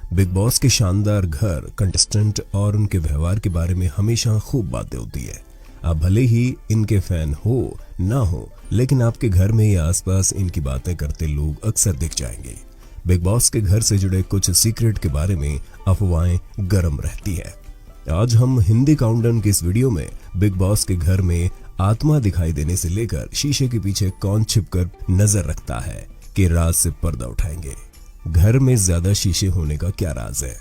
Big boss के शानदार घर, कंटेस्टेंट और उनके व्यवहार के बारे में हमेशा खूब बातें होती है। आप भले ही इनके फैन हो ना हो, लेकिन आपके घर में या आसपास इनकी बातें करते लोग अक्सर दिख जाएंगे। बिग बॉस के घर से जुड़े कुछ सीक्रेट के बारे में अफवाहें गर्म रहती है। आज हम हिंदी काउंटडाउन की इस वीडियो में बिग बॉस के घर में आत्मा दिखाई देने से लेकर शीशे के पीछे कौन छिपकर नजर रखता है के राज से पर्दा उठाएंगे। घर में ज्यादा शीशे होने का क्या राज है?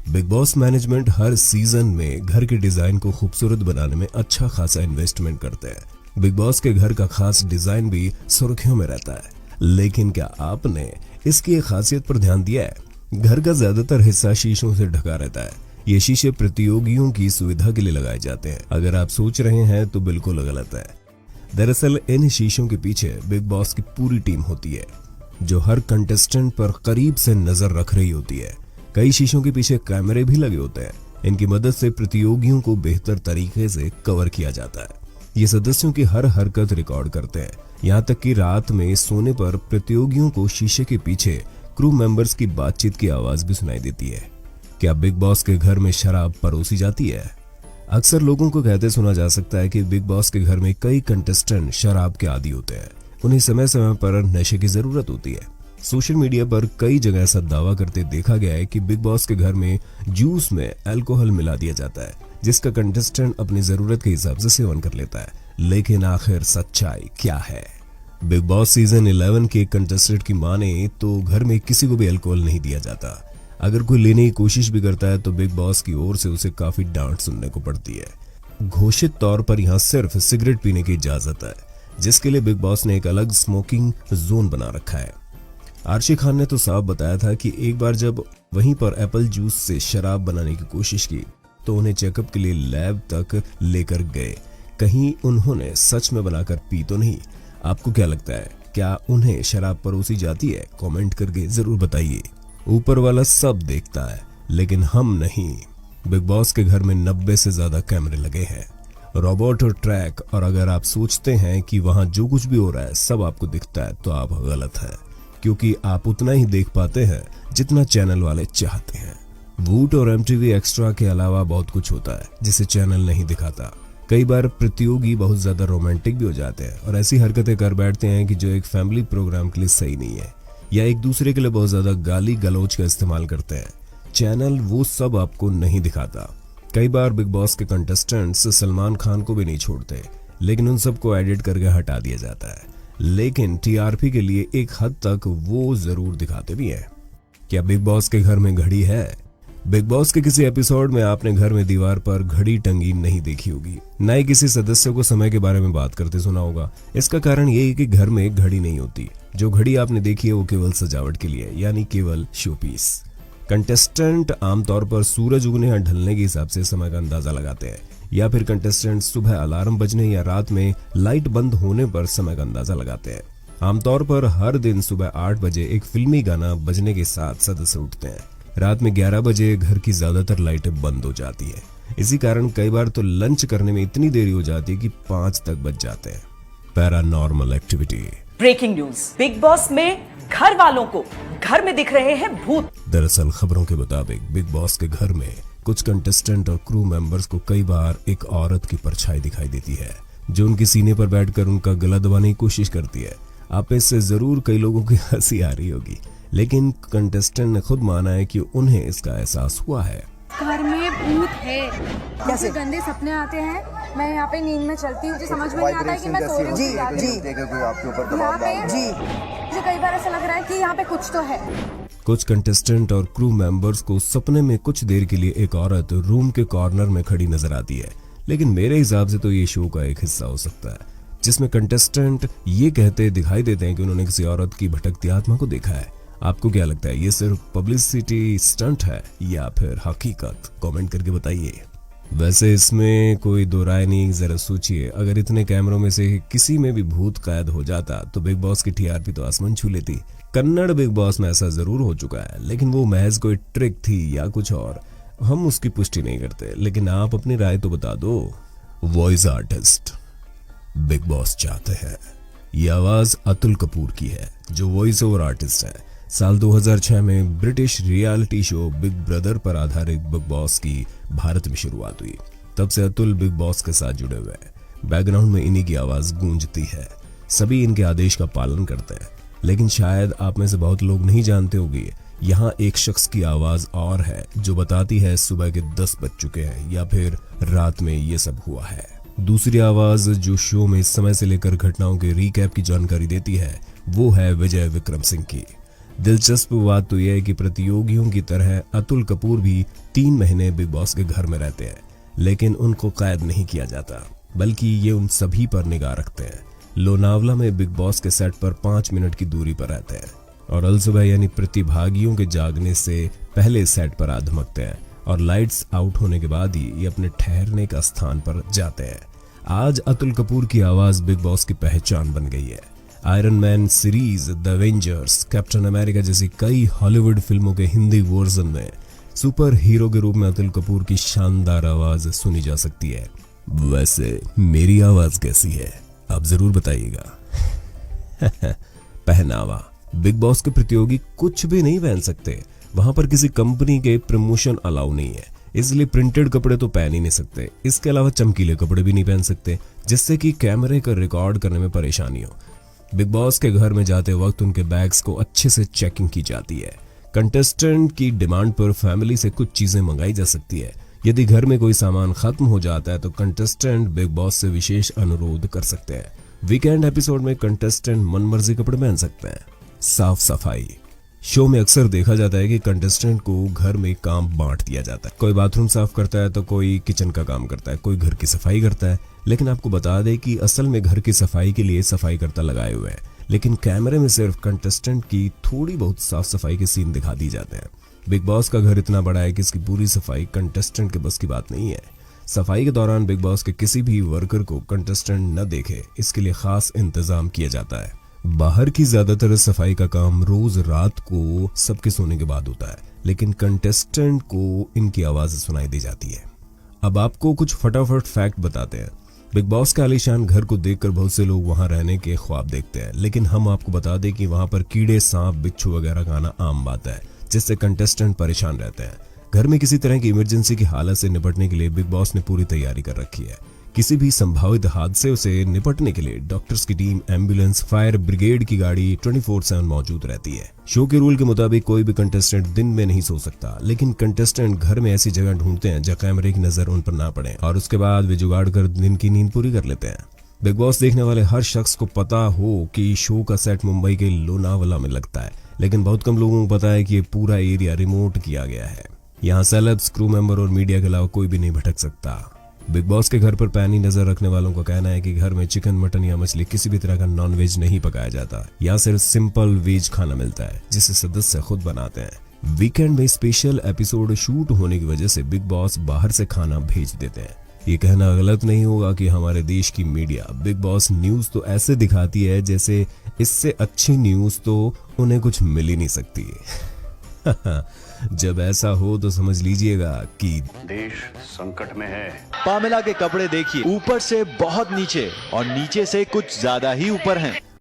बिग बॉस मैनेजमेंट हर सीजन में घर के डिजाइन को खूबसूरत बनाने में अच्छा खासा इन्वेस्टमेंट करते हैं। बिग बॉस के घर का खास डिजाइन भी सुर्खियों में रहता है, लेकिन क्या आपने इसकी एक खासियत पर ध्यान दिया है? घर का ज्यादातर हिस्सा शीशों से ढका रहता है। ये शीशे प्रतियोगियों की सुविधा के लिए लगाए जाते हैं। अगर आप सोच रहे हैं तो बिल्कुल गलत है। दरअसल इन शीशों के पीछे बिग बॉस की पूरी टीम होती है, जो हर कंटेस्टेंट पर करीब से नजर रख रही होती है। कई शीशों के पीछे कैमरे भी लगे होते हैं। इनकी मदद से प्रतियोगियों को बेहतर तरीके से कवर किया जाता है। ये सदस्यों की हर हरकत रिकॉर्ड करते हैं, यहाँ तक कि रात में सोने पर प्रतियोगियों को शीशे के पीछे क्रू मेंबर्स की बातचीत की आवाज भी सुनाई देती है। क्या बिग बॉस के घर में शराब परोसी जाती है? अक्सर लोगों को कहते सुना जा सकता है कि बिग बॉस के घर में कई कंटेस्टेंट शराब के आदी होते हैं। उन्हें समय समय पर नशे की जरूरत होती है। सोशल मीडिया पर कई जगह ऐसा दावा करते देखा गया है कि बिग बॉस के घर में जूस में अल्कोहल मिला दिया जाता है, जिसका कंटेस्टेंट अपनी जरूरत के हिसाब से सेवन कर लेता है। लेकिन आखिर सच्चाई क्या है? बिग बॉस सीजन 11 के कंटेस्टेंट की माने तो घर में किसी को भी अल्कोहल नहीं दिया जाता। अगर कोई लेने की कोशिश भी करता है तो बिग बॉस की ओर से उसे काफी डांट सुनने को पड़ती है। घोषित तौर पर यहाँ सिर्फ सिगरेट पीने की इजाजत है, जिसके लिए बिग बॉस ने एक अलग स्मोकिंग जोन बना रखा है। आर्शी खान ने तो साफ बताया था कि एक बार जब वहीं पर एप्पल जूस से शराब बनाने की कोशिश की तो उन्हें चेकअप के लिए लैब तक लेकर गए। कहीं उन्होंने सच में बनाकर पी तो नहीं? आपको क्या लगता है, क्या उन्हें शराब परोसी जाती है? कमेंट करके जरूर बताइए। ऊपर वाला सब देखता है, लेकिन हम नहीं। बिग बॉस के घर में 90 से ज्यादा कैमरे लगे हैं, रोबोट और ट्रैक, और अगर आप सोचते हैं कि वहां जो कुछ भी हो रहा है सब आपको दिखता है तो आप गलत हैं, क्योंकि आप उतना ही देख पाते हैं जितना चैनल वाले चाहते हैं। वूट और एमटीवी एक्स्ट्रा के अलावा बहुत कुछ होता है जिसे चैनल नहीं दिखाता। कई बार प्रतियोगी बहुत ज्यादा रोमांटिक भी हो जाते हैं और ऐसी हरकतें कर बैठते हैं कि जो एक फैमिली प्रोग्राम के लिए सही नहीं है, या एक दूसरे के लिए बहुत ज्यादा गाली गलौज का इस्तेमाल करते हैं। चैनल वो सब आपको नहीं दिखाता। कई बार बिग बॉस के कंटेस्टेंट्स सलमान खान को भी नहीं छोड़ते, लेकिन उन सबको एडिट करके हटा दिया जाता है। लेकिन टीआरपी के लिए एक हद तक वो जरूर दिखाते भी हैं। क्या बिग बॉस के घर में घड़ी है? बिग बॉस के किसी एपिसोड में आपने घर में दीवार पर घड़ी टंगी नहीं देखी होगी, न ही किसी सदस्य को समय के बारे में बात करते सुना होगा। इसका कारण यही है कि घर में घड़ी नहीं होती। जो घड़ी आपने देखी है वो केवल सजावट के लिए, यानी केवल शोपीस। कंटेस्टेंट आमतौर पर सूरज उगने या ढलने के हिसाब से समय का अंदाजा लगाते हैं, या फिर कंटेस्टेंट सुबह अलार्म बजने या रात में लाइट बंद होने पर समय का अंदाजा लगाते हैं। आमतौर पर हर दिन सुबह 8 बजे एक फिल्मी गाना बजने के साथ सदस्य उठते हैं। रात में 11 बजे घर की ज्यादातर लाइटें बंद हो जाती है। इसी कारण कई बार तो लंच करने में इतनी देरी हो जाती है कि 5 तक बज जाते हैं। Paranormal activity. Breaking news, Bigg Boss में घर वालों को घर में दिख रहे हैं भूत। दरअसल खबरों के मुताबिक बिग बॉस के घर में कुछ कंटेस्टेंट और क्रू मेंबर्स को कई बार एक औरत की परछाई दिखाई देती है, जो उनके सीने पर बैठकर उनका गला दबाने की कोशिश करती है। आप इससे जरूर कई लोगों की हंसी आ रही होगी, लेकिन कंटेस्टेंट ने खुद माना है कि उन्हें इसका एहसास हुआ है। घर में भूत है। कैसे गंदे सपने आते हैं। मैं यहाँ पे नींद में चलती हूँ, मुझे समझ में नहीं आता है कि मैं सो रही हूँ जी कोई आपके ऊपर दबाव डाल जी। मुझे कई बार ऐसा लग रहा है कि यहाँ पे कुछ तो है। कुछ कंटेस्टेंट और क्रू मेंबर्स को सपने में कुछ देर के लिए एक औरत रूम के कॉर्नर में खड़ी नजर आती है, लेकिन मेरे हिसाब से तो ये शो का एक हिस्सा हो सकता है, जिसमें कंटेस्टेंट ये कहते दिखाई देते हैं कि उन्होंने किसी औरत की भटकती आत्मा को देखा है। आपको क्या लगता है, ये सिर्फ पब्लिसिटी स्टंट है या फिर हकीकत? कमेंट करके बताइए। वैसे इसमें कोई दो राय नहीं। जरा सोचिए, अगर इतने कैमरों में से किसी में भी भूत कैद हो जाता तो बिग बॉस की टीआरपी तो आसमान छू लेती। कन्नड़ बिग बॉस में ऐसा जरूर हो चुका है, लेकिन वो महज कोई ट्रिक थी या कुछ और, हम उसकी पुष्टि नहीं करते। लेकिन आप अपनी राय तो बता दो। वॉइस आर्टिस्ट बिग बॉस चाहते हैं। ये आवाज अतुल कपूर की है, जो वॉइस ओवर आर्टिस्ट है। साल 2006 में British reality show big brother पर आधारित बिग बॉस की भारत में शुरुआत हुई। तब से अतुल बिग बॉस के साथ जुड़े हुए हैं। बैकग्राउंड में इन्हीं की आवाज गूंजती है, सभी इनके आदेश का पालन करते हैं। लेकिन शायद आप में से बहुत लोग नहीं जानते होंगे, यहाँ एक शख्स की आवाज और है जो बताती है सुबह के 10 बज चुके हैं या फिर रात में ये सब हुआ है। दूसरी आवाज जो शो में समय से लेकर घटनाओं के रिकैप की जानकारी देती है वो है विजय विक्रम सिंह की। दिलचस्प बात तो यह है कि प्रतियोगियों की तरह अतुल कपूर भी 3 महीने बिग बॉस के घर में रहते हैं, लेकिन उनको कैद नहीं किया जाता, बल्कि ये उन सभी पर निगाह रखते हैं। लोनावला में बिग बॉस के सेट पर 5 मिनट की दूरी पर रहते हैं और अलसुबह यानी प्रतिभागियों के जागने से पहले सेट पर आ धमकते हैं और लाइट्स आउट होने के बाद ही ये अपने ठहरने का स्थान पर जाते हैं। आज अतुल कपूर की आवाज बिग बॉस की पहचान बन गई है। Iron man series, the Avengers, captain America जैसी कई हॉलीवुड फिल्मों के हिंदी वर्जन में सुपर हीरो के रूप में अतुल कपूर की शानदार आवाज सुनी जा सकती है। वैसे मेरी आवाज कैसी है आप जरूर बताइएगा। पहनावा, बिग बॉस के प्रतियोगी कुछ भी नहीं पहन सकते। वहां पर किसी कंपनी के प्रमोशन अलाउ नहीं है, इसलिए प्रिंटेड कपड़े तो पहन ही नहीं सकते। इसके अलावा चमकीले कपड़े भी नहीं पहन सकते, जिससे कि कैमरे का रिकॉर्ड करने में परेशानी हो। बिग बॉस के घर में जाते वक्त उनके बैग्स को अच्छे से चेकिंग की जाती है। कंटेस्टेंट की डिमांड पर फैमिली से कुछ चीजें मंगाई जा सकती है। यदि घर में कोई सामान खत्म हो जाता है तो कंटेस्टेंट बिग बॉस से विशेष अनुरोध कर सकते हैं। वीकेंड एपिसोड में कंटेस्टेंट मनमर्जी कपड़े पहन सकते हैं। साफ सफाई, शो में अक्सर देखा जाता है कि कंटेस्टेंट को घर में काम बांट दिया जाता है। कोई बाथरूम साफ करता है तो कोई किचन का काम करता है, कोई घर की सफाई करता है। लेकिन आपको बता दें कि असल में घर की सफाई के लिए सफाई करता लगाए हुए हैं, लेकिन कैमरे में सिर्फ कंटेस्टेंट की थोड़ी बहुत साफ सफाई के सीन दिखा दी जाते हैं। बिग बॉस का घर इतना बड़ा है कि इसकी पूरी सफाई कंटेस्टेंट के बस की बात नहीं है। सफाई के दौरान बिग बॉस के किसी भी वर्कर को कंटेस्टेंट न देखे, इसके लिए खास इंतजाम किया जाता है। बाहर की ज्यादातर सफाई का काम रोज रात को सबके सोने के बाद होता है, लेकिन कंटेस्टेंट को इनकी आवाज सुनाई दी जाती है। अब आपको कुछ फटाफट फैक्ट बताते हैं। बिग बॉस के आलीशान घर को देखकर बहुत से लोग वहां रहने के ख्वाब देखते हैं, लेकिन हम आपको बता दें कि वहां पर कीड़े, सांप, बिच्छू वगैरह का आना आम बात है, जिससे कंटेस्टेंट परेशान रहते हैं। घर में किसी तरह की इमरजेंसी की हालत से निपटने के लिए बिग बॉस ने पूरी तैयारी कर रखी है। किसी भी संभावित हादसे से निपटने के लिए डॉक्टर्स की टीम, एम्बुलेंस, फायर ब्रिगेड की गाड़ी 24/7 मौजूद रहती है। शो के रूल के मुताबिक कोई भी कंटेस्टेंट दिन में नहीं सो सकता, लेकिन कंटेस्टेंट घर में ऐसी जगह ढूंढते हैं जहां कैमरे की नजर उन पर ना पड़े और उसके बाद वे जुगाड़ कर दिन की नींद पूरी कर लेते हैं। बिग बॉस देखने वाले हर शख्स को पता हो कि शो का सेट मुंबई के लोनावला में लगता है, लेकिन बहुत कम लोगों को पता है कि ये पूरा एरिया रिमोट किया गया है। यहाँ सेलेब्स, क्रू मेंबर और मीडिया के अलावा कोई भी नहीं भटक सकता। बिग बॉस के घर पर पैनी नजर रखने वालों का कहना है कि घर में चिकन, मटन या मछली किसी भी तरह का नॉनवेज नहीं पकाया जाता। यहाँ सिर्फ सिंपल वेज खाना मिलता है जिसे सदस्य खुद बनाते हैं। वीकेंड में स्पेशल एपिसोड शूट होने की वजह से बिग बॉस बाहर से खाना भेज देते हैं। ये कहना गलत नहीं होगा कि हमारे देश की मीडिया बिग बॉस न्यूज तो ऐसे दिखाती है जैसे इससे अच्छी न्यूज तो उन्हें कुछ मिल ही नहीं सकती। जब ऐसा हो तो समझ लीजिएगा कि देश संकट में है। पामेला के कपड़े देखिए, ऊपर से बहुत नीचे और नीचे से कुछ ज्यादा ही ऊपर हैं।